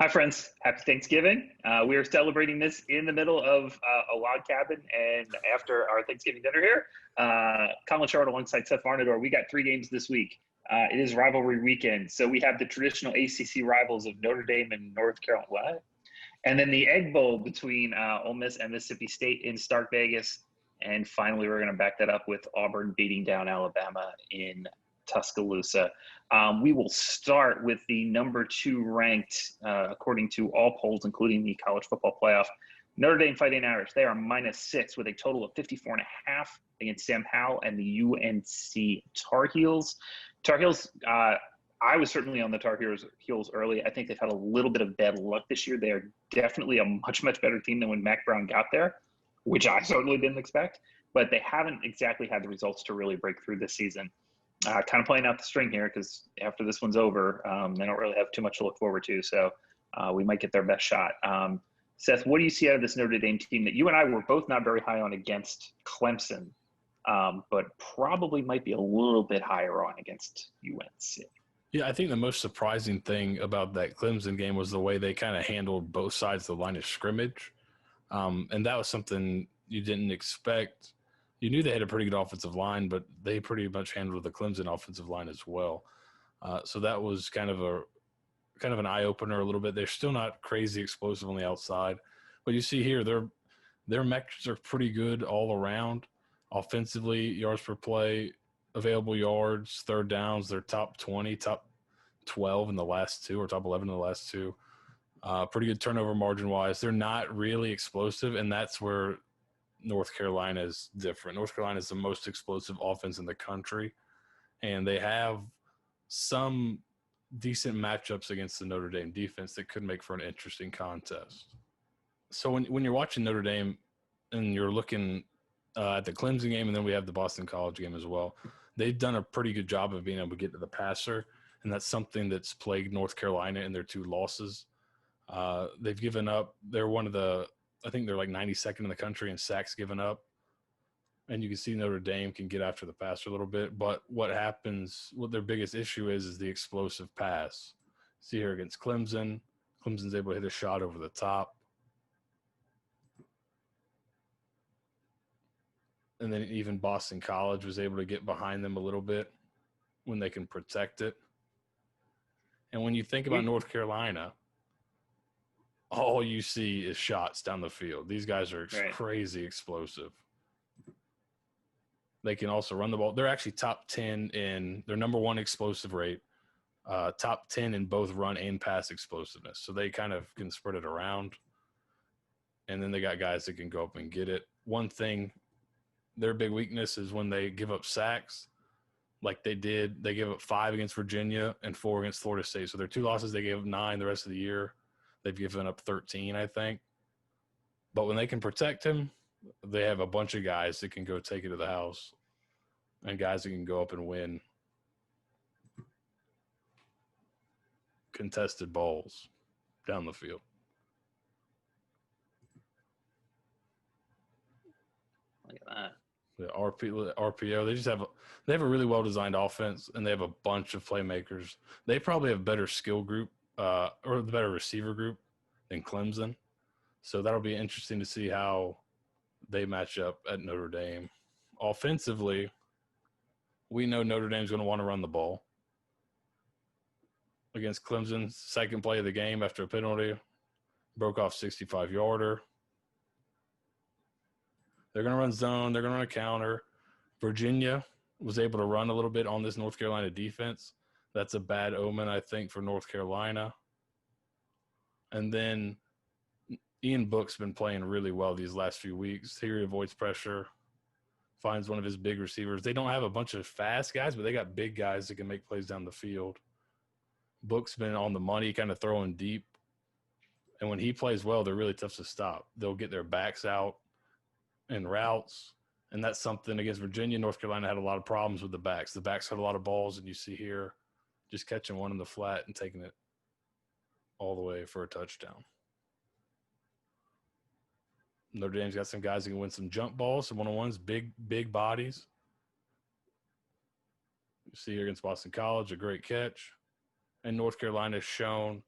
Hi, friends. Happy Thanksgiving. We are celebrating this in the middle of a log cabin, and after our Thanksgiving dinner here, Collin Sherwin alongside Seth Varnadore. We got 3 games this week. It is rivalry weekend, so we have the traditional ACC rivals of Notre Dame and North Carolina. What? And then the Egg Bowl between Ole Miss and Mississippi State in Stark Vegas. And finally, we're going to back that up with Auburn beating down Alabama in Tuscaloosa. We will start with the number 2 ranked, according to all polls, including the college football playoff. Notre Dame Fighting Irish. They are -6 with a total of 54.5 against Sam Howell and the UNC Tar Heels. Tar Heels, I was certainly on the Tar Heels early. I think they've had a little bit of bad luck this year. They are definitely a much, much better team than when Mac Brown got there, which I certainly didn't expect. But they haven't exactly had the results to really break through this season. Kind of playing out the string here because after this one's over, they don't really have too much to look forward to. So we might get their best shot. Seth, what do you see out of this Notre Dame team that you and I were both not very high on against Clemson, but probably might be a little bit higher on against UNC? Yeah, I think the most surprising thing about that Clemson game was the way they kind of handled both sides of the line of scrimmage. And that was something you didn't expect. You knew they had a pretty good offensive line, but they pretty much handled the Clemson offensive line as well. So that was kind of an eye opener a little bit. They're still not crazy explosive on the outside, but you see here their metrics are pretty good all around. Offensively, yards per play, available yards, third downs, they're top 20, top 12 in the last 2, or top 11 in the last 2. Pretty good turnover margin-wise. They're not really explosive, and that's where North Carolina is different. North Carolina is the most explosive offense in the country, and they have some decent matchups against the Notre Dame defense that could make for an interesting contest. So when you're watching Notre Dame and you're looking at the Clemson game, and then we have the Boston College game as well, they've done a pretty good job of being able to get to the passer, and that's something that's plagued North Carolina in their 2 losses. They've given up. They're one of the – I think they're like 92nd in the country in sacks given up. And you can see Notre Dame can get after the passer a little bit. But what their biggest issue is the explosive pass. See here against Clemson. Clemson's able to hit a shot over the top. And then even Boston College was able to get behind them a little bit when they can protect it. And when you think about North Carolina, all you see is shots down the field. These guys are crazy explosive. They can also run the ball. They're actually top 10 in their number 1 explosive rate, top 10 in both run and pass explosiveness. So they kind of can spread it around. And then they got guys that can go up and get it. One thing, their big weakness is when they give up sacks, like they did. They gave up 5 against Virginia and 4 against Florida State. So their 2 losses, they gave up 9 the rest of the year. They've given up 13, I think. But when they can protect him, they have a bunch of guys that can go take it to the house and guys that can go up and win contested balls down the field. Look at that. The RPO, they have a really well-designed offense, and they have a bunch of playmakers. They probably have a better skill group or the better receiver group than Clemson. So that'll be interesting to see how they match up at Notre Dame. Offensively, we know Notre Dame's going to want to run the ball. Against Clemson, second play of the game after a penalty, broke off 65-yarder. They're going to run zone. They're going to run a counter. Virginia was able to run a little bit on this North Carolina defense. That's a bad omen, I think, for North Carolina. And then Ian Book's been playing really well these last few weeks. Here he avoids pressure, finds one of his big receivers. They don't have a bunch of fast guys, but they got big guys that can make plays down the field. Book's been on the money, kind of throwing deep. And when he plays well, they're really tough to stop. They'll get their backs out in routes, and that's something against Virginia. North Carolina had a lot of problems with the backs. The backs had a lot of balls, and you see here just catching one in the flat and taking it all the way for a touchdown. Notre Dame's got some guys that can win some jump balls, some one-on-ones, big bodies. You see here against Boston College, a great catch. And North Carolina has shown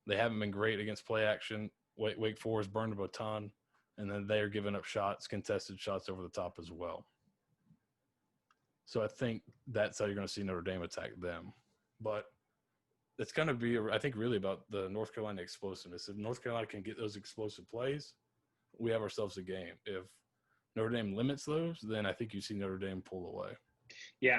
They haven't been great against play action. Wake Forest burned them a ton, and then they're giving up contested shots over the top as well. So I think that's how you're going to see Notre Dame attack them. But it's going to be, I think, really about the North Carolina explosiveness. If North Carolina can get those explosive plays, we have ourselves a game. If Notre Dame limits those, then I think you see Notre Dame pull away. Yeah,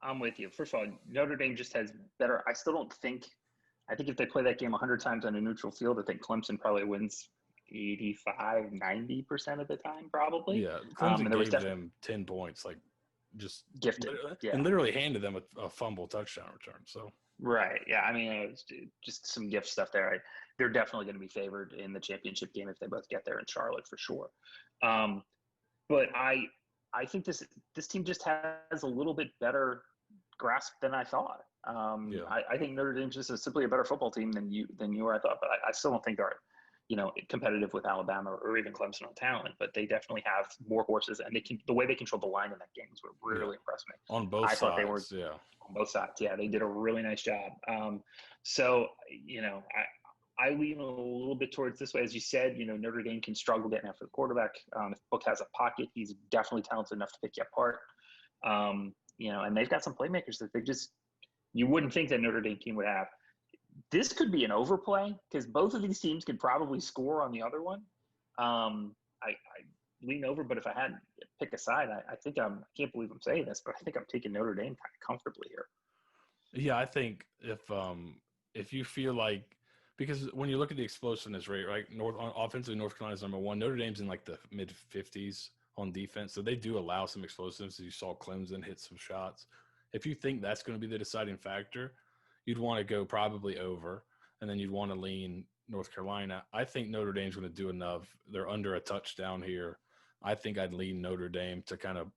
I'm with you. First of all, Notre Dame just has better – I still don't think – I think if they play that game 100 times on a neutral field, I think Clemson probably wins 85, 90% of the time probably. Yeah, Clemson gave them 10 points, like just gifted. And literally handed them a fumble touchdown return. So right. Yeah, I mean, it was just some gift stuff there. They're definitely going to be favored in the championship game if they both get there in Charlotte for sure. But I think this team just has a little bit better grasp than I thought. I think Notre Dame's just simply a better football team than you or I thought. But I still don't think they're, competitive with Alabama or even Clemson on talent. But they definitely have more horses, and the way they controlled the line in that game is what really impressed me. On both sides, thought they were on both sides. Yeah, they did a really nice job. I lean a little bit towards this way. As you said, Notre Dame can struggle getting after the quarterback. If Book has a pocket, he's definitely talented enough to pick you apart. And they've got some playmakers that you wouldn't think that Notre Dame team would have. This could be an overplay because both of these teams could probably score on the other one. I lean over, but if I had to pick a side, I think I can't believe I'm saying this, but I think I'm taking Notre Dame kind of comfortably here. Yeah, I think if you feel like, because when you look at the explosiveness rate, right, offensively, North Carolina's number one. Notre Dame's in like the mid-50s on defense, so they do allow some explosiveness. You saw Clemson hit some shots. If you think that's going to be the deciding factor, you'd want to go probably over, and then you'd want to lean North Carolina. I think Notre Dame's going to do enough. They're under a touchdown here. I think I'd lean Notre Dame to kind of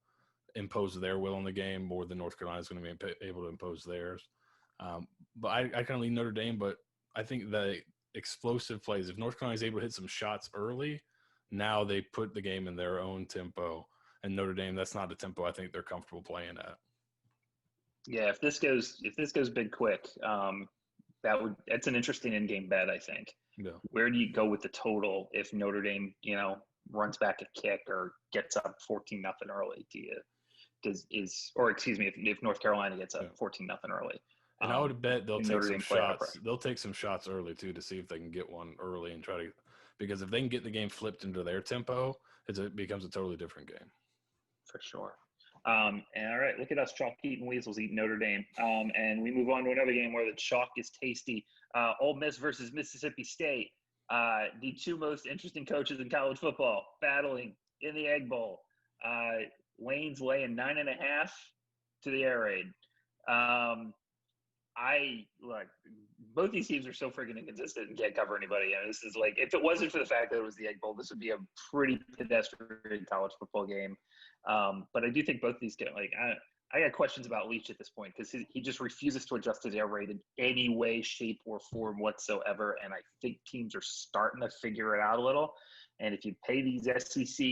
impose their will on the game more than North Carolina's going to be able to impose theirs. But I kind of lean Notre Dame, but I think the explosive plays, if North Carolina is able to hit some shots early, now they put the game in their own tempo. And Notre Dame, that's not the tempo I think they're comfortable playing at. Yeah, if this goes big quick, that's an interesting in-game bet, I think. Yeah. Where do you go with the total if Notre Dame, runs back a kick or gets up 14-0 early? If North Carolina gets up 14-0 early. And I would bet they'll take some shots. They'll take some shots early too to see if they can get one early and try to, because if they can get the game flipped into their tempo, it becomes a totally different game. For sure. And all right, look at us, chalk eating weasels eating Notre Dame. And we move on to another game where the chalk is tasty. Ole Miss versus Mississippi State. The two most interesting coaches in college football battling in the Egg Bowl. Lane's laying 9.5 to the air raid. Both these teams are so freaking inconsistent and can't cover anybody. This is like, if it wasn't for the fact that it was the Egg Bowl, this would be a pretty pedestrian college football game. But I do think both of these get I got questions about Leach at this point because he just refuses to adjust his air raid in any way, shape, or form whatsoever. And I think teams are starting to figure it out a little. And if you pay these SEC,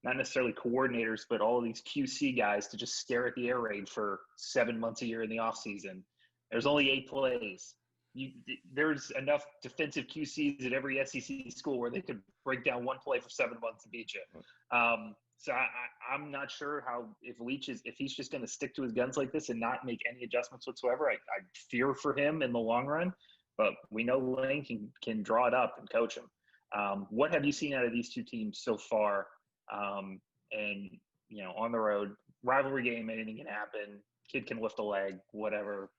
not necessarily coordinators, but all of these QC guys to just stare at the air raid for 7 months a year in the offseason, there's only 8 plays. There's enough defensive QCs at every SEC school where they could break down one play for 7 months and beat you. So I'm not sure if he's just going to stick to his guns like this and not make any adjustments whatsoever. I fear for him in the long run, but we know Lane can draw it up and coach him. What have you seen out of these two teams so far? And on the road, rivalry game, anything can happen. Kid can lift a leg, whatever.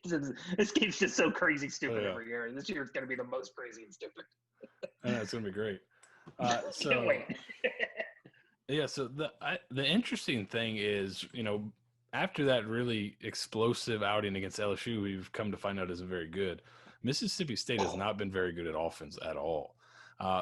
This game's just so crazy stupid every year. And this year it's going to be the most crazy and stupid. I know, it's going to be great. Can't wait. Yeah, so the interesting thing is, after that really explosive outing against LSU, we've come to find out isn't very good. Mississippi State has not been very good at offense at all.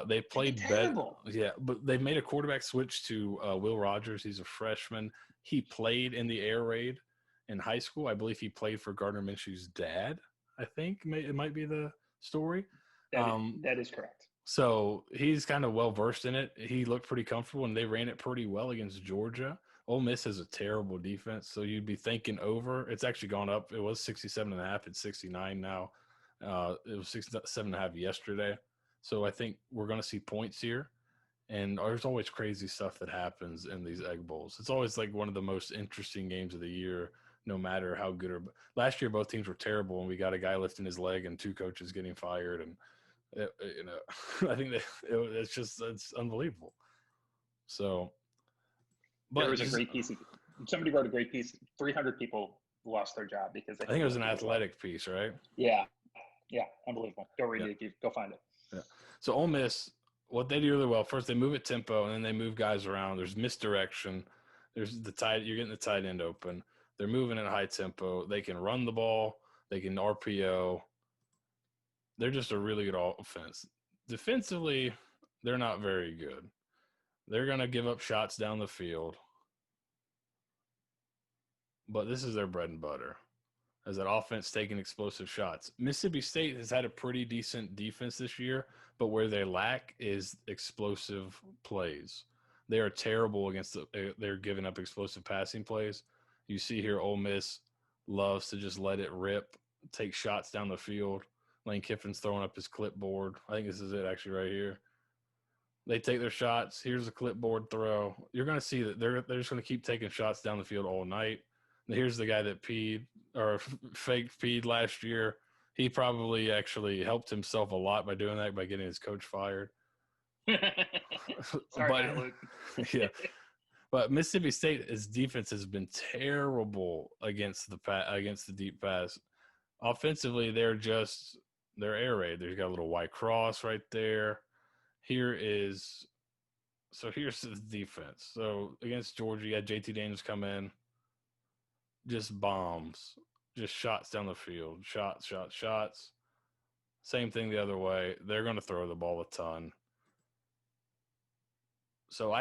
They played better. Yeah, but they've made a quarterback switch to Will Rogers. He's a freshman. He played in the air raid in high school. I believe he played for Gardner Minshew's dad, I think. It might be the story. That is correct. So he's kind of well-versed in it. He looked pretty comfortable, and they ran it pretty well against Georgia. Ole Miss has a terrible defense, so you'd be thinking over. It's actually gone up. It was 67.5. It's 69 now. It was 7.5 yesterday. So I think we're going to see points here. And there's always crazy stuff that happens in these Egg Bowls. It's always like one of the most interesting games of the year, no matter how good or last year both teams were terrible, and we got a guy lifting his leg and 2 coaches getting fired, and I think it's unbelievable. So, but there was a great piece. Somebody wrote a great piece. 300 people lost their job because I think it was an athletic piece, right? Yeah, unbelievable. Go read it. Go find it. Yeah. So Ole Miss, what they do really well, first they move at tempo, and then they move guys around. There's misdirection. There's you're getting the tight end open. They're moving at high tempo. They can run the ball. They can RPO. They're just a really good offense. Defensively, they're not very good. They're going to give up shots down the field. But this is their bread and butter, as that offense taking explosive shots. Mississippi State has had a pretty decent defense this year, but where they lack is explosive plays. They are terrible against they're giving up explosive passing plays. You see here Ole Miss loves to just let it rip, take shots down the field. Lane Kiffin's throwing up his clipboard. I think this is it actually right here. They take their shots. Here's a clipboard throw. You're going to see that they're just going to keep taking shots down the field all night. Here's the guy that faked peed last year. He probably actually helped himself a lot by doing that, by getting his coach fired. Sorry, yeah. But Mississippi State's defense has been terrible against the deep pass. Offensively, they're air raid. There's got a little white cross right there. Here's the defense. So against Georgia, you had JT Daniels come in. Just bombs, just shots down the field, shots. Same thing the other way. They're going to throw the ball a ton. So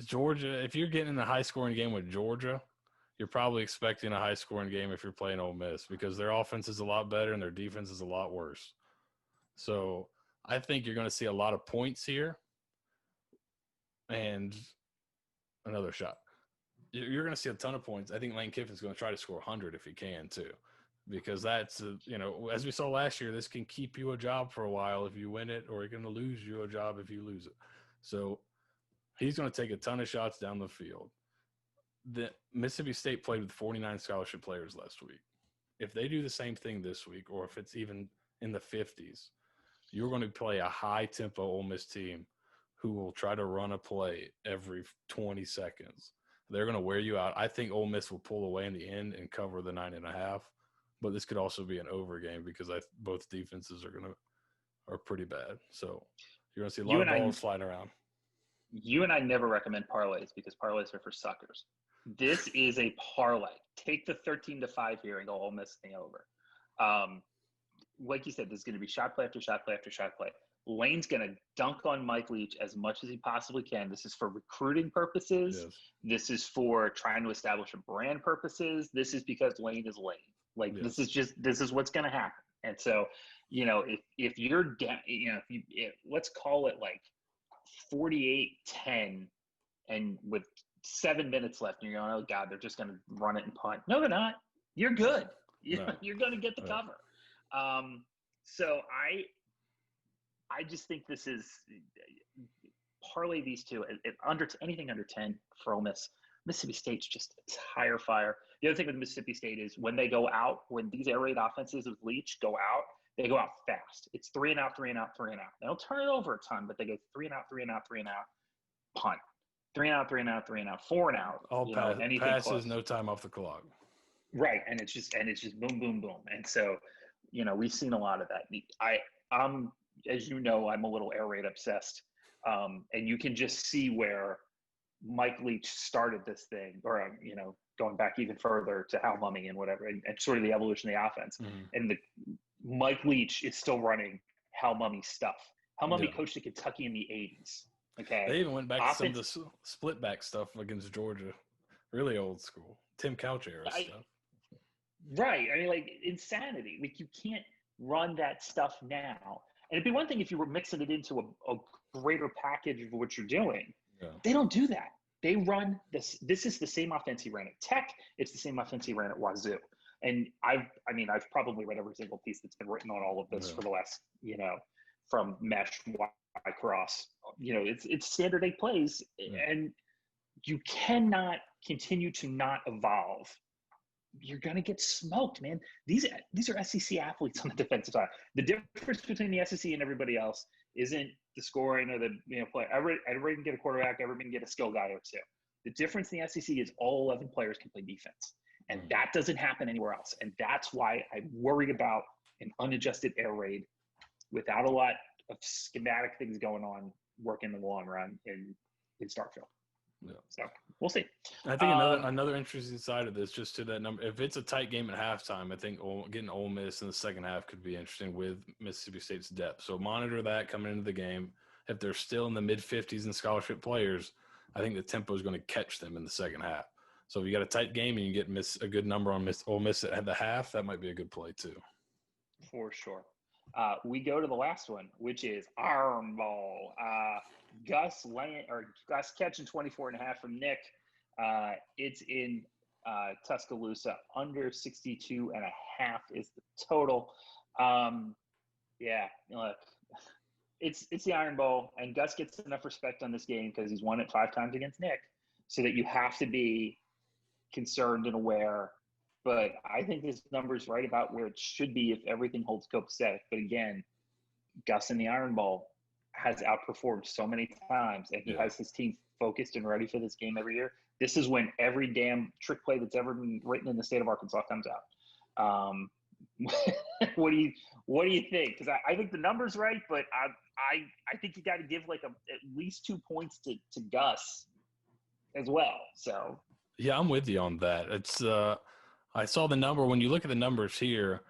Georgia, if you're getting in a high-scoring game with Georgia, you're probably expecting a high-scoring game if you're playing Ole Miss, because their offense is a lot better and their defense is a lot worse. So I think you're going to see a lot of points here and another shot. You're going to see a ton of points. I think Lane Kiffin's going to try to score 100 if he can too, because that's, as we saw last year, this can keep you a job for a while if you win it, or it's going to lose you a job if you lose it. So he's going to take a ton of shots down the field. The Mississippi State played with 49 scholarship players last week. If they do the same thing this week, or if it's even in the 50s, you're going to play a high-tempo Ole Miss team who will try to run a play every 20 seconds. They're going to wear you out. I think Ole Miss will pull away in the end and cover the 9.5, but this could also be an over game because both defenses are pretty bad. So you're going to see a lot of balls flying around. You and I never recommend parlays because parlays are for suckers. This is a parlay. Take the 13-5 here and go Ole Miss thing over. Like you said, this is going to be shot play after shot play after shot play. Lane's going to dunk on Mike Leach as much as he possibly can. This is for recruiting purposes. Yes. This is for trying to establish a brand purposes. This is because Lane is Lane. Like, yes. This is what's going to happen. And so, if you're down, let's call it like 48-10 and with 7 minutes left, and you're going, oh God, they're just going to run it and punt. No, they're not. You're good. You're going to get the cover. So I just think this is parlay these two anything under 10 for Ole Miss. Mississippi State's just it's higher fire. The other thing with Mississippi State is when they go out, when these air raid offenses with Leach go out, they go out fast. It's 3 and out, 3 and out, 3 and out. They don't turn it over a ton, but they go 3 and out, 3 and out, 3 and out, punt. 3 and out, 3 and out, 3 and out, 4 and out. All passes, close. No time off the clock. Right, and it's just boom, boom, boom. And so, we've seen a lot of that. I'm as you know, I'm a little air raid obsessed. And you can just see where Mike Leach started this thing, or, going back even further to Hal Mumming and whatever, and sort of the evolution of the offense. Mm-hmm. And Mike Leach is still running Hal Mumming stuff. Hal Mumming coached at Kentucky in the 80s. Okay. They even went back to some of the split back stuff against Georgia. Really old school. Tim Couch era stuff. Right. I mean, like, insanity. Like, you can't run that stuff now. And it'd be one thing if you were mixing it into a greater package of what you're doing. Yeah. They don't do that. They run this. This is the same offense he ran at Tech. It's the same offense he ran at Wazoo. And I've probably read every single piece that's been written on all of this for the last, from mesh, Y cross, it's standard 8 plays, and you cannot continue to not evolve. You're going to get smoked, man. These are SEC athletes on the defensive side. The difference between the SEC and everybody else isn't the scoring or the play. Everybody can get a quarterback. Everybody can get a skill guy or two. The difference in the SEC is all 11 players can play defense, and that doesn't happen anywhere else. And that's why I'm worried about an unadjusted air raid without a lot of schematic things going on working in the long run in Starkville. Yeah. So we'll see. I think another interesting side of this, just to that number, if it's a tight game at halftime, I think getting Ole Miss in the second half could be interesting with Mississippi State's depth. So monitor that coming into the game. If they're still in the mid-50s in scholarship players, I think the tempo is going to catch them in the second half. So if you got a tight game and you get a good number on Ole Miss at the half, that might be a good play too. For sure. We go to the last one, which is Iron Bowl. Gus catching 24.5 from Nick. It's in Tuscaloosa. Under 62.5 is the total. Look, it's the Iron Bowl, and Gus gets enough respect on this game because he's won it 5 times against Nick, so that you have to be concerned and aware. But I think this number is right about where it should be if everything holds copacetic. But again, Gus in the Iron Bowl has outperformed so many times, and he has his team focused and ready for this game every year. This is when every damn trick play that's ever been written in the state of Arkansas comes out. What do you think? Because I think the number's right, but I think you got to give at least 2 points to Gus as well. So yeah, I'm with you on that. It's I saw the number. When you look at the numbers here,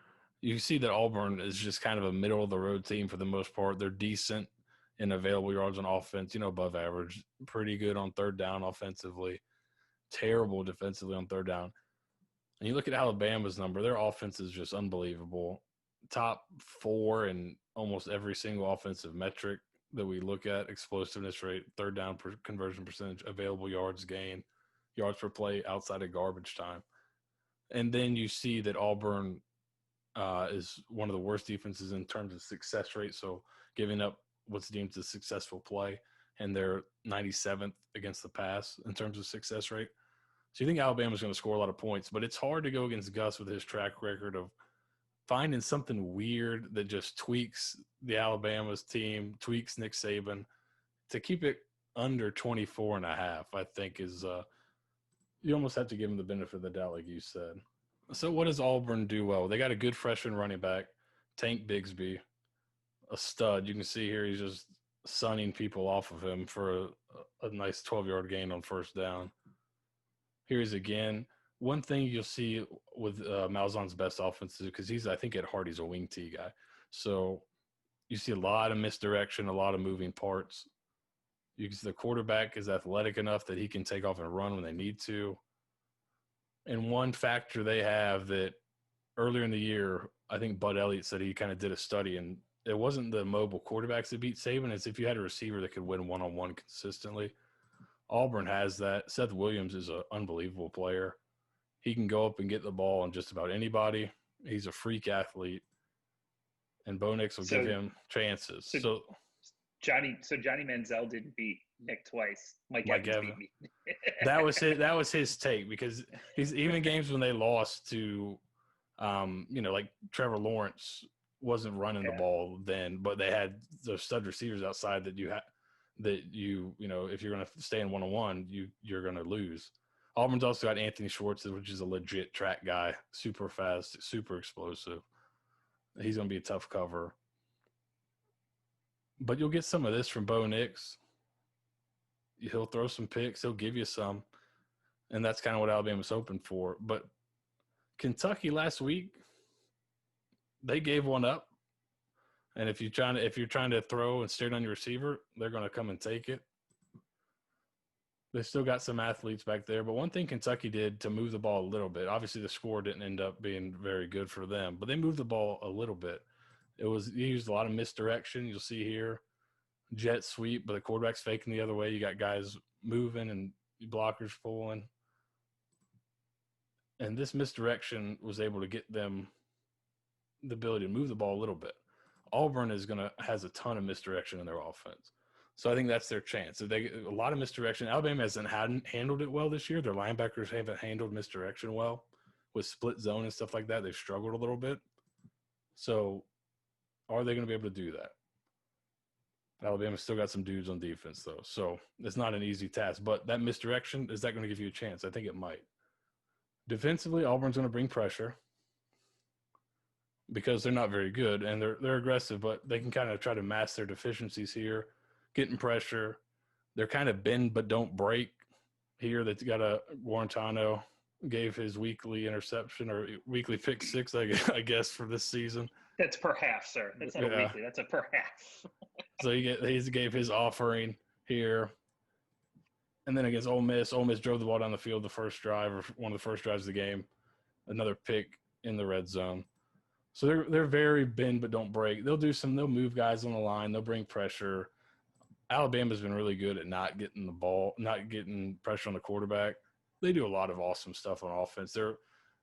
you see that Auburn is just kind of a middle of the road team for the most part. They're decent in available yards on offense, above average, pretty good on third down offensively, terrible defensively on third down. And you look at Alabama's number, their offense is just unbelievable. Top 4 in almost every single offensive metric that we look at: explosiveness rate, third down conversion percentage, available yards gained, yards per play outside of garbage time. And then you see that Auburn is one of the worst defenses in terms of success rate, so giving up what's deemed a successful play, and they're 97th against the pass in terms of success rate. So you think Alabama's going to score a lot of points, but it's hard to go against Gus with his track record of finding something weird that just tweaks the Alabama's team, tweaks Nick Saban to keep it under 24.5. I think is you almost have to give him the benefit of the doubt, like you said. So what does Auburn do well? They got a good freshman running back, Tank Bigsby, a stud. You can see here he's just sunning people off of him for a nice 12-yard gain on first down. Here's again. One thing you'll see with Malzahn's best offenses, because I think at heart he's a wing T guy. So you see a lot of misdirection, a lot of moving parts. The quarterback is athletic enough that he can take off and run when they need to. And one factor they have that earlier in the year, I think Bud Elliott said he kind of did a study, and it wasn't the mobile quarterbacks that beat Saban. It's if you had a receiver that could win one-on-one consistently. Auburn has that. Seth Williams is an unbelievable player. He can go up and get the ball on just about anybody. He's a freak athlete. And Bo Nix will give him chances. So Johnny Manziel didn't beat Nick twice. Mike Evans beat me. That was his take, because he's even games when they lost to like Trevor Lawrence wasn't running the ball then, but they had those stud receivers outside that if you're going to stay in one-on-one, you're going to lose. Auburn's also got Anthony Schwartz, which is a legit track guy, super fast, super explosive. He's going to be a tough cover. But you'll get some of this from Bo Nix. He'll throw some picks. He'll give you some. And that's kind of what Alabama's hoping for. But Kentucky last week, they gave one up. And if you're trying to throw and stare on your receiver, they're going to come and take it. They still got some athletes back there. But one thing Kentucky did to move the ball a little bit, obviously the score didn't end up being very good for them, but they moved the ball a little bit. You used a lot of misdirection. You'll see here, jet sweep, but the quarterback's faking the other way. You got guys moving and blockers pulling. And this misdirection was able to get them the ability to move the ball a little bit. Auburn has a ton of misdirection in their offense. So I think that's their chance. If they get a lot of misdirection, Alabama hadn't handled it well this year. Their linebackers haven't handled misdirection well with split zone and stuff like that. They've struggled a little bit. So are they going to be able to do that? Alabama's still got some dudes on defense, though. So it's not an easy task. But that misdirection, is that going to give you a chance? I think it might. Defensively, Auburn's going to bring pressure because they're not very good, and they're aggressive, but they can kind of try to mask their deficiencies here, getting pressure. They're kind of bend but don't break here. They've got Guarantano gave his weekly interception or weekly pick six, I guess, for this season. That's per half, sir. That's not a weekly. That's a per half. So he gave his offering here. And then against Ole Miss drove the ball down the field the first drive, or one of the first drives of the game. Another pick in the red zone. So they're very bend but don't break. They'll move guys on the line. They'll bring pressure. Alabama's been really good at not getting pressure on the quarterback. They do a lot of awesome stuff on offense.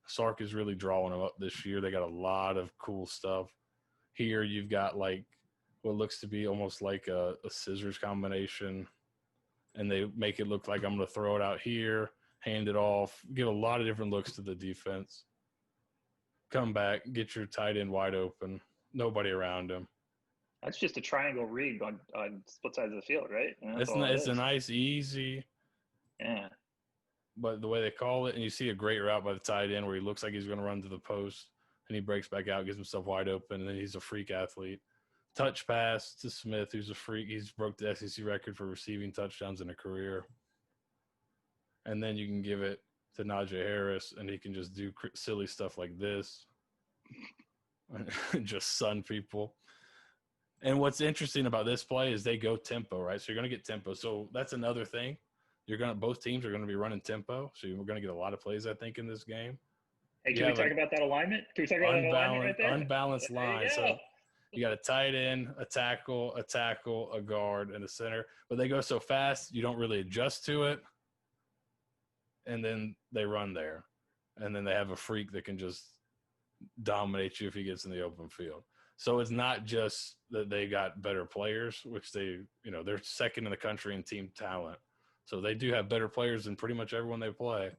Sark is really drawing them up this year. They got a lot of cool stuff. Here you've got like what looks to be almost like a scissors combination, and they make it look like I'm going to throw it out here, hand it off, give a lot of different looks to the defense. Come back, get your tight end wide open, nobody around him. That's just a triangle read on split sides of the field, right? It's a nice, easy. Yeah. But the way they call it, and you see a great route by the tight end where he looks like he's going to run to the post, and he breaks back out, gets himself wide open, and then he's a freak athlete. Touch pass to Smith, who's a freak. He's broke the SEC record for receiving touchdowns in a career. And then you can give it to Najee Harris, and he can just do silly stuff like this and just sun people. And what's interesting about this play is they go tempo, right? So you're going to get tempo. So that's another thing. Both teams are going to be running tempo. So we're going to get a lot of plays, I think, in this game. Hey, can we talk about that alignment? Can we talk about that alignment right there? Unbalanced line. So you got a tight end, a tackle, a guard, and a center. But they go so fast, you don't really adjust to it. And then they run there. And then they have a freak that can just dominate you if he gets in the open field. So it's not just that they got better players, which they're second in the country in team talent. So they do have better players than pretty much everyone they play.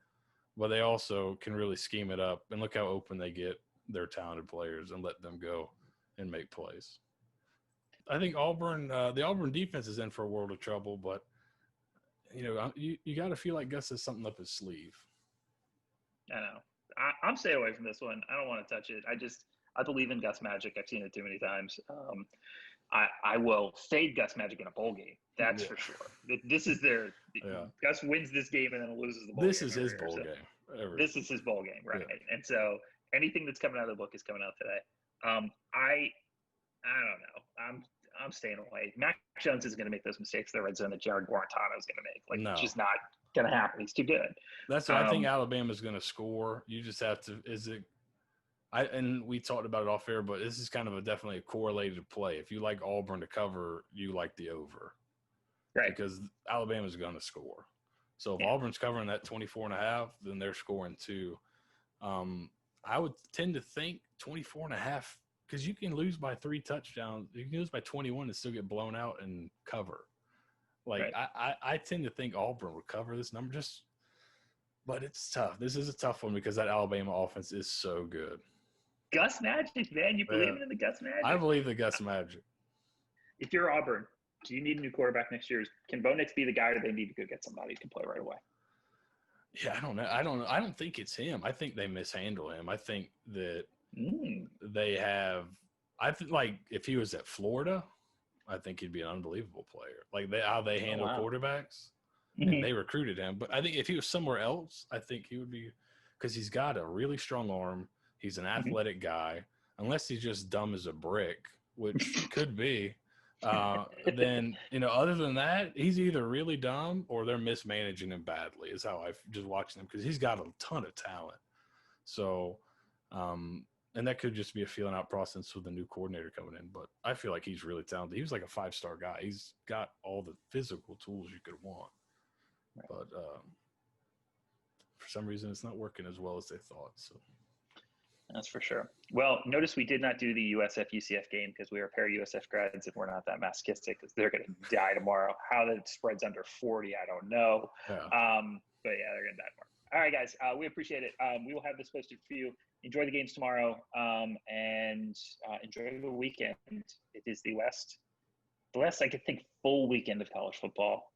But they also can really scheme it up. And look how open they get their talented players and let them go and make plays. I think the Auburn defense is in for a world of trouble, but you got to feel like Gus has something up his sleeve. I know. I'm staying away from this one. I don't want to touch it. I believe in Gus Magic. I've seen it too many times. I will fade Gus Magic in a bowl game. That's for sure. This is Gus wins this game and then loses the bowl game. This is his bowl game. This is his bowl game, right? Yeah. And so anything that's coming out of the book is coming out today. I don't know. I'm staying away. Mac Jones is going to make those mistakes in the red zone that Jared Guarantano is going to make. It's just not going to happen. He's too good. That's what I think Alabama's going to score. You just have to and we talked about it off air, but this is kind of definitely a correlated play. If you like Auburn to cover, you like the over. Right. Because Alabama's going to score. So if Auburn's covering that 24.5, then they're scoring too. I would tend to think 24.5 because you can lose by 3 touchdowns. You can lose by 21 and still get blown out and cover. I tend to think Auburn would cover this number but it's tough. This is a tough one because that Alabama offense is so good. Gus Magic, man. You believe in the Gus Magic? I believe the Gus Magic. If you're Auburn, do you need a new quarterback next year? Can Bo Nix be the guy, or they need to go get somebody who can play right away? Yeah, I don't know. I don't think it's him. I think they mishandle him. I think that they have – I think, if he was at Florida, I think he'd be an unbelievable player. How they handle quarterbacks, and they recruited him. But I think if he was somewhere else, I think he would be – because he's got a really strong arm. He's an athletic guy. Unless he's just dumb as a brick, which could be – then other than that, he's either really dumb or they're mismanaging him badly is how I've just watching him because he's got a ton of talent. So and that could just be a feeling out process with the new coordinator coming in, but I feel like he's really talented. He was like a 5-star guy. He's got all the physical tools you could want. Right. But for some reason it's not working as well as they thought. So that's for sure. Well, notice we did not do the USF UCF game because we are pair USF grads and we're not that masochistic because they're going to die tomorrow. How that spreads under 40, I don't know. yeah. But yeah, they're going to die tomorrow. All right, guys, we appreciate it. We will have this posted for you. Enjoy the games tomorrow and enjoy the weekend. It is the last I could think full weekend of college football.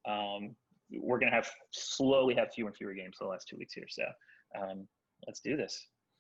We're going to slowly have fewer and fewer games the last 2 weeks here. So let's do this.